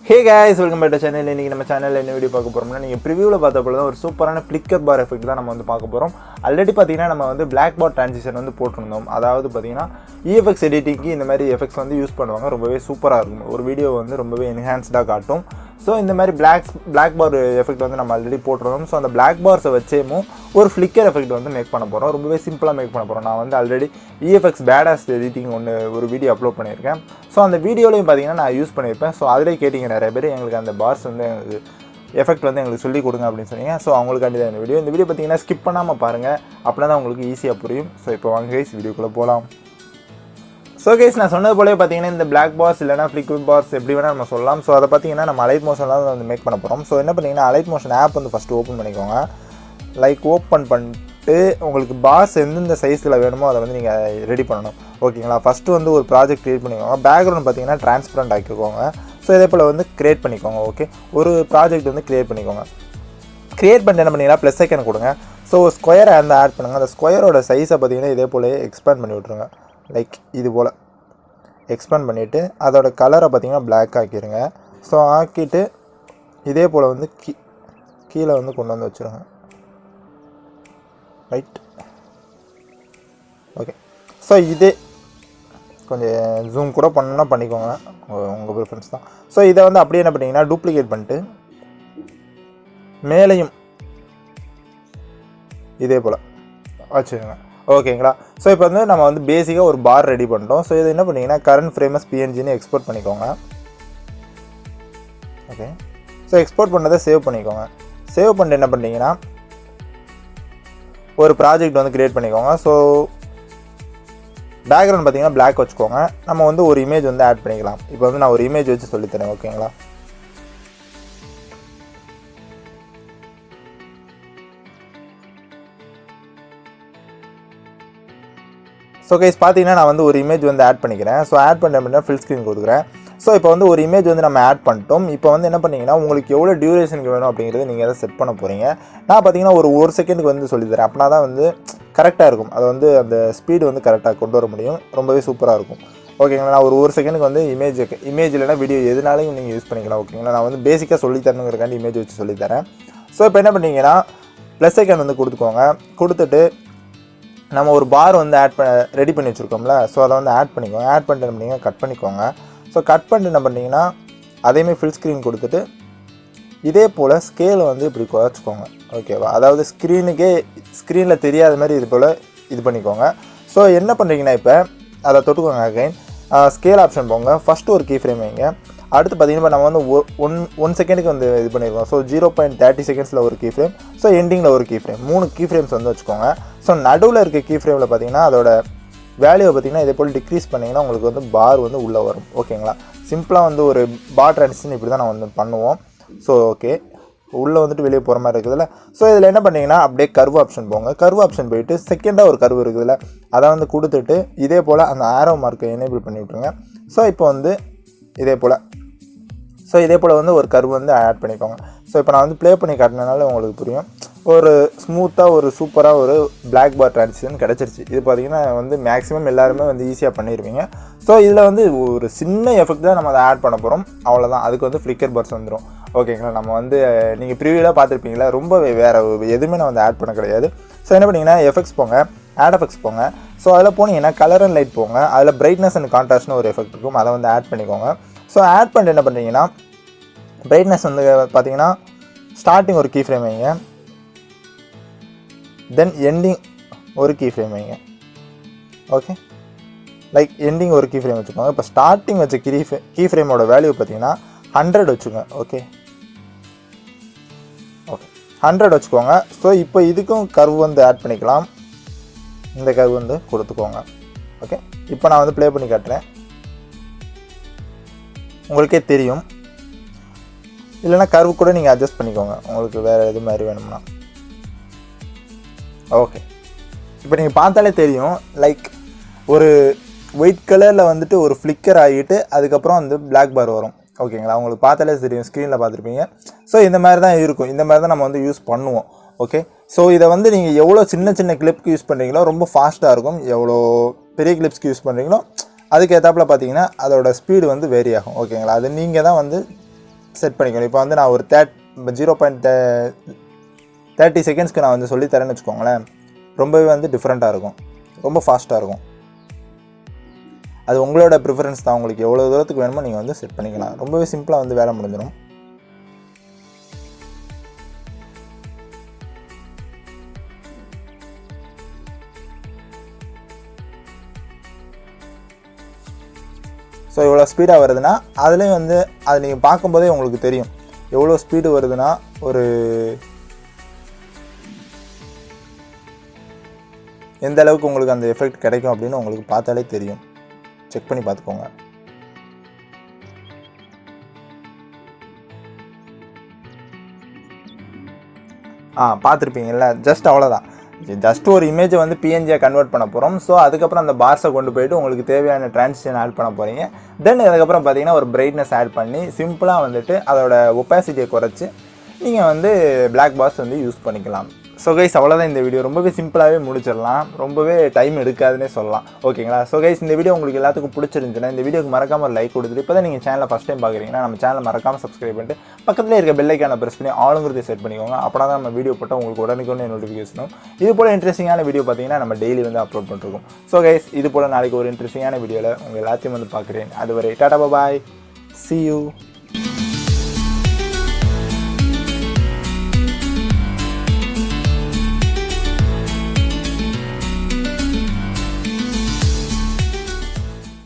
Hey guys, welcome back to the channel. In our channel, in video பார்க்க போறோம்னா நீங்க ப்ரிவியூல பார்த்தப்போ ஒரு சூப்பரான ஃபிளிக்கர் பார் எஃபெக்ட் தான் நம்ம வந்து பார்க்க போறோம். ஆல்ரெடி பாத்தீங்கன்னா நம்ம வந்து black bar transition வந்து போட்டுருந்தோம். அதாவது பாத்தீங்கன்னா EFX எடிட்டிங்க்கு இந்த மாதிரி எஃபெக்ட்ஸ் வந்து யூஸ் பண்ணுவாங்க. ரொம்பவே சூப்பரா இருக்கும். ஒரு வீடியோ வந்து ரொம்பவே என்ஹான்ஸ்டா காட்டும். ஸோ இந்த மாதிரி black bar எஃபெக்ட் வந்து நம்ம ஆல்ரெடி போட்டுருந்தோம். ஸோ அந்த black bars வச்சேமும் ஒரு ஃபிளிக்கர் எஃபெக்ட் வந்து மேக் பண்ண போகிறோம். ரொம்பவே சிம்பிளாக மேக் பண்ண போகிறோம். நான் வந்து ஆல்ரெடி EFX பேடாஸ் எடிட்டிங் ஒரு வீடியோ அப்லோட் பண்ணியிருக்கேன். ஸோ அந்த வீடியோலையும் பார்த்தீங்கன்னா நான் யூஸ் பண்ணியிருப்பேன். ஸோ அதிலே கேட்டிங்க நிறைய பேர் எங்களுக்கு அந்த பார்ஸ் வந்து எங்களுக்கு எஃபெக்ட் வந்து எங்களுக்கு சொல்லிக் கொடுங்க அப்படின்னு சொன்னீங்க. ஸோ அவங்களுக்காண்டி தான் இந்த வீடியோ பார்த்தீங்கன்னா ஸ்கிப் பண்ணாமல் பாருங்கள். அப்படின்னா தான் உங்களுக்கு ஈஸியாக புரியும். ஸோ இப்போ வாங்க கைஸ் வீடியோக்குள்ளே போகலாம். ஸோ கைஸ் நான் சொன்னது போலே பார்த்தீங்கன்னா இந்த black bars இல்லைனா ஃபிளிக்கர் பார்ஸ் எப்படி வேணால் நம்ம சொல்லலாம். ஸோ அதை பார்த்தீங்கன்னா நம்ம அலைட் மோஷன்லாம் வந்து மேக் பண்ண போகிறோம். ஸோ என்ன பண்ணிங்கன்னா அலைட் மோஷன் ஆப் வந்து ஃபஸ்ட்டு ஓப்பன் பண்ணிக்கோங்க. ஓப்பன் பண்ணிட்டு உங்களுக்கு பார்ஸ் எந்தெந்த சைஸில் வேணுமோ அதை வந்து நீங்கள் ரெடி பண்ணணும். ஓகேங்களா? ஃபஸ்ட்டு வந்து ஒரு ப்ராஜெக்ட் க்ரியேட் பண்ணிக்கோங்க. பேக்ரவுண்ட் பார்த்தீங்கன்னா டிரான்ஸ்பரண்ட் ஆக்கிக்கோங்க. ஸோ இதே போல் வந்து க்ரியேட் பண்ணிக்கோங்க. ஓகே, ஒரு ப்ராஜெக்ட் வந்து க்ரியேட் பண்ணிக்கோங்க. க்ரியேட் பண்ணிட்டு என்ன பண்ணிங்கன்னா ப்ளஸ் ஐக்கன் கொடுங்க. ஸோ ஸ்கொயரை அந்த ஆட் பண்ணுங்கள். அந்த ஸ்கொயரோட சைஸை பார்த்தீங்கன்னா இதே போல் எக்ஸ்பேண்ட் பண்ணி விட்ருங்க. இது போல் எக்ஸ்பேண்ட் பண்ணிவிட்டு அதோட கலரை பார்த்தீங்கன்னா பிளாக் ஆக்கிடுங்க. ஸோ ஆக்கிட்டு இதே போல் வந்து கீழே வந்து கொண்டு வந்து வச்சுருங்க. Right, okay. ஸோ இதே கொஞ்சம் ஜூம் கூட பண்ணால் பண்ணிக்கோங்க, உங்கள் ப்ரிஃபரன்ஸ் தான். ஸோ இதை வந்து அப்படியே என்ன பண்ணிங்கன்னா டூப்ளிகேட் பண்ணிட்டு மேலேயும் இதே போல் வச்சுக்கோங்க. ஓகேங்களா? ஸோ இப்போ வந்து நம்ம வந்து பேசிக்காக ஒரு பார் ரெடி பண்ணிட்டோம். ஸோ இது என்ன பண்ணிங்கன்னா கரண்ட் ஃப்ரேமஸ் PNGன்னு எக்ஸ்போர்ட் பண்ணிக்கோங்க. ஓகே, ஸோ எக்ஸ்போர்ட் பண்ணதை சேவ் பண்ணிக்கோங்க. சேவ் பண்ணிட்டு என்ன பண்ணிங்கன்னா ஒரு ப்ராஜெக்ட் வந்து க்ரியேட் பண்ணிக்கோங்க. ஸோ பேக்ரவுண்ட் பார்த்தீங்கன்னா பிளாக் வச்சுக்கோங்க. நம்ம வந்து ஒரு இமேஜ் வந்து ஆட் பண்ணிக்கலாம். இப்போ வந்து நான் ஒரு இமேஜ் வச்சு சொல்லித்தரேன். ஓகேங்களா? ஸோ கைஸ் பார்த்தீங்கன்னா நான் வந்து ஒரு இமேஜ் வந்து ஆட் பண்ணிக்கிறேன். ஸோ ஆட் பண்ண அப்படின்னா ஃபில் ஸ்க்ரீன் கொடுக்குறேன். ஸோ இப்போ வந்து ஒரு இமேஜ் வந்து நம்ம ஆட் பண்ணிட்டோம். இப்போ வந்து என்ன பண்ணிங்கன்னா உங்களுக்கு எவ்வளோ டியூரேஷனுக்கு வேணும் அப்படிங்கிறது நீங்கள் எதை செட் பண்ண போகிறீங்க. நான் பார்த்தீங்கன்னா ஒரு செகண்டுக்கு வந்து சொல்லித்தரேன். அப்படின்னா தான் வந்து கரெக்டாக இருக்கும். அது வந்து அந்த ஸ்பீடு வந்து கரெக்டாக கொண்டு வர முடியும். ரொம்பவே சூப்பராக இருக்கும். ஓகேங்களா? நான் ஒரு செகண்டுக்கு வந்து இமேஜ் இல்லைனா வீடியோ எதுனாலையும் நீங்கள் யூஸ் பண்ணிக்கலாம். ஓகேங்களா? நான் வந்து பேசிக்காக சொல்லித்தரணுங்கிறக்காண்டி இமேஜ் வச்சு சொல்லித்தரேன். ஸோ இப்போ என்ன பண்ணிங்கன்னா ப்ளஸ் ஐக்கான் வந்து கொடுத்துக்கோங்க. கொடுத்துட்டு நம்ம ஒரு பார் வந்து ரெடி பண்ணி வச்சுருக்கோம்ல. ஸோ அதை வந்து ஆட் பண்ணிக்கோங்க. ஆட் பண்ணிட்டு என்ன பண்ணிங்கன்னா கட் பண்ணிக்கோங்க. ஸோ கட் பண்ணிட்டு என்ன பண்ணிங்கன்னா அதேமாதிரி ஃபில் ஸ்க்ரீன் கொடுத்துட்டு இதே போல் ஸ்கேலை வந்து இப்படி குறைச்சிக்கோங்க. ஓகேவா? அதாவது ஸ்க்ரீனில் தெரியாத மாதிரி இது போல் இது பண்ணிக்கோங்க. ஸோ என்ன பண்ணுறீங்கன்னா இப்போ அதை தொட்டுக்கோங்க. அகைன் ஸ்கேல் ஆப்ஷன் போங்க. ஃபஸ்ட்டு ஒரு கீ ஃப்ரேம் வைங்க. அடுத்து பார்த்தீங்கன்னா நம்ம வந்து ஒன் செகண்டுக்கு வந்து இது பண்ணியிருக்கோம். ஸோ 0.30 செகண்ட்ஸில் ஒரு கீ ஃப்ரேம். ஸோ எண்டிங்கில் ஒரு கீ ஃப்ரேம். 3 கீ ஃப்ரேம்ஸ் வந்து வச்சுக்கோங்க. ஸோ நடுவில் இருக்க கீ ஃப்ரேமில் பார்த்தீங்கன்னா அதோட வேல்யூவை பார்த்தீங்கன்னா இதே போல் டிக்ரீஸ் பண்ணிங்கன்னா உங்களுக்கு வந்து பார் வந்து உள்ளே வரும். ஓகேங்களா? சிம்பிளாக வந்து ஒரு பார் ட்ரான்சிஷன் இப்படி தான் நான் வந்து பண்ணுவோம். ஸோ ஓகே, உள்ளே வந்துட்டு வெளியே போகிற மாதிரி இருக்குதுல்ல. ஸோ இதில் என்ன பண்ணிங்கன்னா அப்படியே கர்வ் ஆப்ஷன் போங்க. கர்வ் ஆப்ஷன் போயிட்டு செகண்டாக ஒரு கர்வ் இருக்குதுல்ல, அதை வந்து கொடுத்துட்டு இதே போல் அந்த ஆரோ மார்க்கை எனேபிள் பண்ணி விட்ருங்க. ஸோ இப்போ வந்து இதே போல் வந்து ஒரு கர்வ் வந்து ஆட் பண்ணிக்கோங்க. ஸோ இப்போ நான் வந்து ப்ளே பண்ணி காட்டினால உங்களுக்கு புரியும். ஒரு ஸ்மூத்தாக ஒரு சூப்பராக ஒரு black bar transition கிடச்சிருச்சு. இது பார்த்தீங்கன்னா வந்து மேக்ஸிமம் எல்லாருமே வந்து ஈஸியாக பண்ணிடுவீங்க. ஸோ இதில் வந்து ஒரு சின்ன எஃபெக்ட் தான் நம்ம அதை ஆட் பண்ண போகிறோம். அவ்வளோதான். அதுக்கு வந்து ஃப்ளிக்கர் பார்ஸ் வந்துடும். ஓகேங்களா? நம்ம வந்து நீங்கள் ப்ரிவியூலாம் பார்த்துருப்பீங்களா, ரொம்ப வேறு எதுவுமே நான் வந்து ஆட் பண்ண கிடையாது. ஸோ என்ன பண்ணிங்கன்னா எஃபெக்ட்ஸ் போங்க, ஆட் எஃபெக்ட்ஸ் போங்க. ஸோ அதில் போனீங்கன்னா கலர் அண்ட் லைட் போங்க. அதில் பிரைட்னஸ் அண்ட் கான்ட்ராஸ்ட்னு ஒரு எஃபெக்ட் இருக்கும். அதை வந்து ஆட் பண்ணிக்கோங்க. ஸோ ஆட் பண்ணிட்டு என்ன பண்ணுறீங்கன்னா பிரைட்னஸ் வந்து பார்த்தீங்கன்னா ஸ்டார்டிங் ஒரு கீ ஃப்ரேம் வைங்க. தென் எண்டிங் ஒரு கீ ஃப்ரேம் வைங்க. ஓகே, எண்டிங் ஒரு கீ ஃப்ரேம் வச்சுக்கோங்க. இப்போ ஸ்டார்டிங் வச்ச கீ ஃப்ரேமோட வேல்யூ பார்த்தீங்கன்னா 100 வச்சுக்கோங்க. ஓகே 100 வச்சுக்கோங்க. ஸோ இப்போ இதுக்கும் கர்வ் வந்து ஆட் பண்ணிக்கலாம். இந்த கர்வ் வந்து கொடுத்துக்கோங்க. ஓகே, இப்போ நான் வந்து ப்ளே பண்ணி காட்டுறேன். உங்களுக்கே தெரியும். இல்லைனா கர்வ் கூட நீங்கள் அட்ஜஸ்ட் பண்ணிக்கோங்க உங்களுக்கு வேறு எது மாதிரி வேணும்னா. ஓகே, இப்போ நீங்கள் பார்த்தாலே தெரியும். ஒரு ஒயிட் கலரில் வந்துட்டு ஒரு ஃப்ளிக்கர் ஆகிட்டு அதுக்கப்புறம் வந்து black bar வரும். ஓகேங்களா? உங்களுக்கு பார்த்தாலே தெரியும், ஸ்க்ரீனில் பார்த்துருப்பீங்க. ஸோ இந்த மாதிரி தான் இருக்கும். இந்த மாதிரி தான் நம்ம வந்து யூஸ் பண்ணுவோம். ஓகே, ஸோ இதை வந்து நீங்கள் எவ்வளோ சின்ன கிளிப்க்கு யூஸ் பண்ணுறீங்களோ ரொம்ப ஃபாஸ்ட்டாக இருக்கும். எவ்வளோ பெரிய கிளிப்ஸ்க்கு யூஸ் பண்ணுறீங்களோ அதுக்கு ஏற்றாப்புல பார்த்தீங்கன்னா அதோட ஸ்பீடு வந்து வேரி ஆகும். ஓகேங்களா? அது நீங்கள் தான் வந்து செட் பண்ணிக்கணும். இப்போ வந்து நான் ஒரு 0.30 செகண்ட்ஸ்க்கு நான் வந்து சொல்லித்தரேன்னு வச்சுக்கோங்களேன். ரொம்பவே வந்து டிஃப்ரெண்ட்டாக இருக்கும், ரொம்ப ஃபாஸ்ட்டாக இருக்கும். அது உங்களோட ப்ரிஃபரன்ஸ் தான். உங்களுக்கு எவ்வளோ தூரத்துக்கு வேணுமோ நீங்கள் வந்து செட் பண்ணிக்கலாம். ரொம்பவே சிம்பிளாக வந்து வேலை முடிஞ்சிடும். ஸோ இவ்வளோ ஸ்பீடாக வருதுன்னா அதுலேயும் வந்து அது நீங்கள் பார்க்கும்போதே உங்களுக்கு தெரியும் எவ்வளோ ஸ்பீடு வருதுன்னா ஒரு எந்த அளவுக்கு உங்களுக்கு அந்த எஃபெக்ட் கிடைக்கும் அப்படின்னு உங்களுக்கு பார்த்தாலே தெரியும். செக் பண்ணி பார்த்துக்கோங்க. பார்த்துருப்பீங்கல்ல, ஜஸ்ட் அவ்வளோதான். ஜஸ்ட் ஒரு இமேஜை வந்து பிஎன்ஜியாக கன்வெர்ட் பண்ண போகிறோம். ஸோ அதுக்கப்புறம் அந்த பார்ஸை கொண்டு போய்ட்டு உங்களுக்கு தேவையான டிரான்சிஷன் ஆட் பண்ண போகிறீங்க. தென் அதுக்கப்புறம் பார்த்தீங்கன்னா ஒரு பிரைட்னஸ் ஆட் பண்ணி சிம்பிளாக வந்துட்டு அதோட ஒப்பாசிட்டியை குறைச்சி நீங்கள் வந்து பிளாக் பார்ஸ் வந்து யூஸ் பண்ணிக்கலாம். ஸோ கைஸ் அவ்வளோதான் இந்த வீடியோ. ரொம்பவே சிம்பிளாகவே முடிச்சிடலாம், ரொம்பவே டைம் எடுக்காதுன்னே சொல்லலாம். ஓகேங்களா? ஸோ கைஸ் இந்த வீடியோ உங்களுக்கு எல்லாத்துக்கும் பிடிச்சிருந்துச்சுன்னா இந்த வீடியோக்கு மறக்காமல் ஒரு லைக் கொடுத்துட்டு, இப்போ தான் நீங்கள் சேனலை ஃபஸ்ட் டைம் பார்க்குறீங்கன்னா நம்ம சேனலை மறக்காமல் சப்ஸ்கிரைப் பண்ணிட்டு பக்கத்தில் இருக்க பெல் ஐக்கானை ப்ரெஸ் பண்ணி ஆளுங்கிறதை செட் பண்ணிக்கோங்க. அப்போ தான் நம்ம வீடியோ போட்டால் உங்களுக்கு உடனே நோட்டிஃபிகேஷனும். இது போல் இன்ட்ரெஸ்டிங்கான வீடியோ பார்த்தீங்கன்னா நம்ம டெய்லி வந்து அப்லோட் பண்ணிருக்கோம். ஸோ கைஸ் இது போல் நாளைக்கு ஒரு இன்ட்ரெஸ்டிங்கான வீடியோவில் உங்கள் எல்லாத்தையும் வந்து பார்க்குறேன். அதுவரை டாடா பாய், see you.